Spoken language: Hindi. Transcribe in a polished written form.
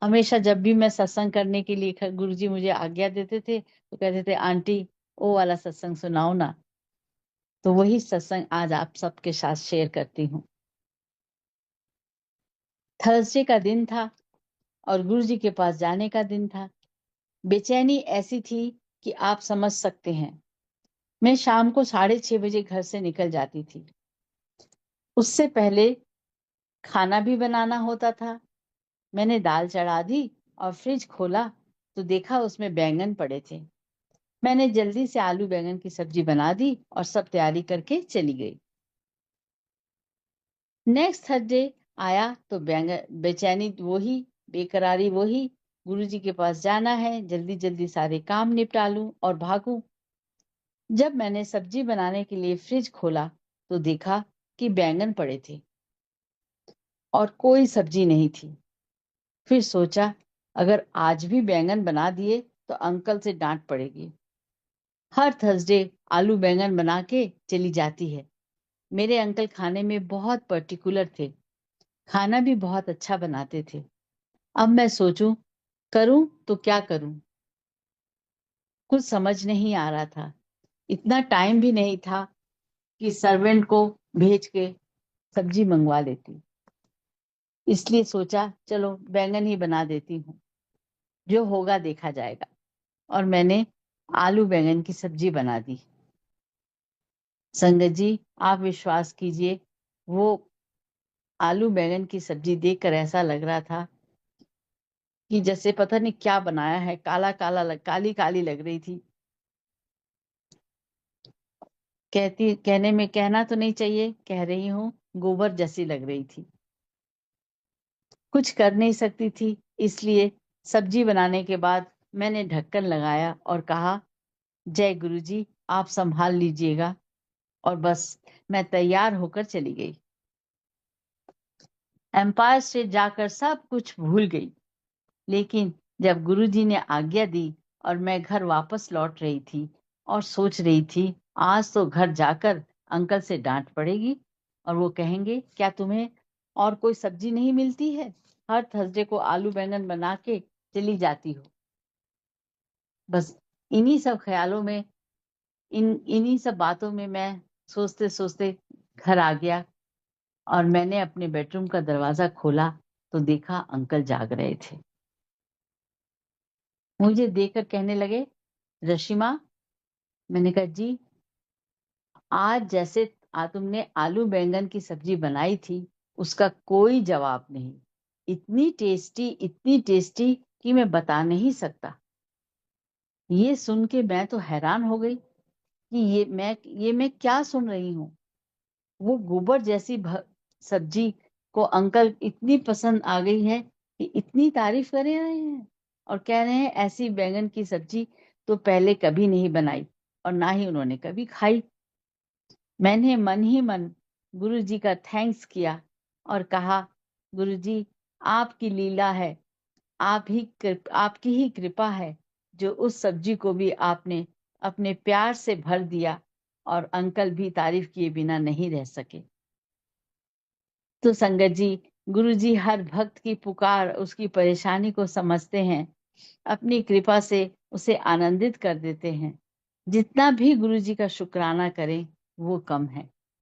हमेशा जब भी मैं सत्संग करने के लिए गुरुजी मुझे आज्ञा देते थे तो कहते थे आंटी वो वाला सत्संग सुनाओ ना। तो वही सत्संग आज आप सबके साथ शेयर करती हूँ। थर्सडे का दिन था और गुरुजी के पास जाने का दिन था। बेचैनी ऐसी थी कि आप समझ सकते हैं। मैं शाम को 6:30 बजे घर से निकल जाती थी। उससे पहले खाना भी बनाना होता था। मैंने दाल चढ़ा दी और फ्रिज खोला तो देखा उसमें बैंगन पड़े थे। मैंने जल्दी से आलू बैंगन की सब्जी बना दी और सब तैयारी करके चली गई। नेक्स्ट थर्सडे आया तो बैंगन बेचैनी वही, बेकरारी वही। गुरुजी के पास जाना है, जल्दी जल्दी सारे काम निपटा लूं और भागूं। जब मैंने सब्जी बनाने के लिए फ्रिज खोला तो देखा कि बैंगन पड़े थे और कोई सब्जी नहीं थी। फिर सोचा अगर आज भी बैंगन बना दिए तो अंकल से डांट पड़ेगी। हर थर्सडे आलू बैंगन बना के चली जाती है। मेरे अंकल खाने में बहुत पर्टिकुलर थे, खाना भी बहुत अच्छा बनाते थे। अब मैं सोचूं करूं तो क्या करूं, कुछ समझ नहीं आ रहा था। इतना टाइम भी नहीं था कि सर्वेंट को भेज के सब्जी मंगवा लेती। इसलिए सोचा चलो बैंगन ही बना देती हूँ, जो होगा देखा जाएगा। और मैंने आलू बैंगन की सब्जी बना दी। संगत जी, आप विश्वास कीजिए, वो आलू बैंगन की सब्जी देखकर ऐसा लग रहा था कि जैसे पता नहीं क्या बनाया है। काला काला काली काली लग रही थी। कहने में कहना तो नहीं चाहिए, कह रही हूँ, गोबर जैसी लग रही थी। कुछ कर नहीं सकती थी, इसलिए सब्जी बनाने के बाद मैंने ढक्कन लगाया और कहा जय गुरु जी, आप संभाल लीजिएगा। और बस मैं तैयार होकर चली गई। एम्पायर स्टेट जाकर सब कुछ भूल गई। लेकिन जब गुरुजी ने आज्ञा दी और मैं घर वापस लौट रही थी और सोच रही थी आज तो घर जाकर अंकल से डांट पड़ेगी और वो कहेंगे क्या तुम्हें और कोई सब्जी नहीं मिलती है, हर थर्सडे को आलू बैंगन बना के चली जाती हो। बस इन्हीं सब ख्यालों में, इन्हीं सब बातों में मैं सोचते सोचते घर आ गया और मैंने अपने बेडरूम का दरवाजा खोला तो देखा अंकल जाग रहे थे। मुझे देखकर कहने लगे रशिमा। मैंने कहा जी। आज जैसे तुमने आलू बैंगन की सब्जी बनाई थी उसका कोई जवाब नहीं। इतनी टेस्टी कि मैं बता नहीं सकता। ये सुन के मैं तो हैरान हो गई कि ये मैं क्या सुन रही हूँ। वो गोबर जैसी सब्जी को अंकल इतनी पसंद आ गई है कि इतनी तारीफ कर रहे हैं और कह रहे हैं ऐसी बैंगन की सब्जी तो पहले कभी नहीं बनाई और ना ही उन्होंने कभी खाई। मैंने मन ही मन गुरुजी का थैंक्स किया और कहा गुरुजी, आपकी लीला है, आपकी ही कृपा है जो उस सब्जी को भी आपने अपने प्यार से भर दिया और अंकल भी तारीफ किए बिना नहीं रह सके। तो संगत जी, गुरुजी हर भक्त की पुकार, उसकी परेशानी को समझते हैं, अपनी कृपा से उसे आनंदित कर देते हैं। जितना भी गुरुजी का शुक्राना करें वो कम है।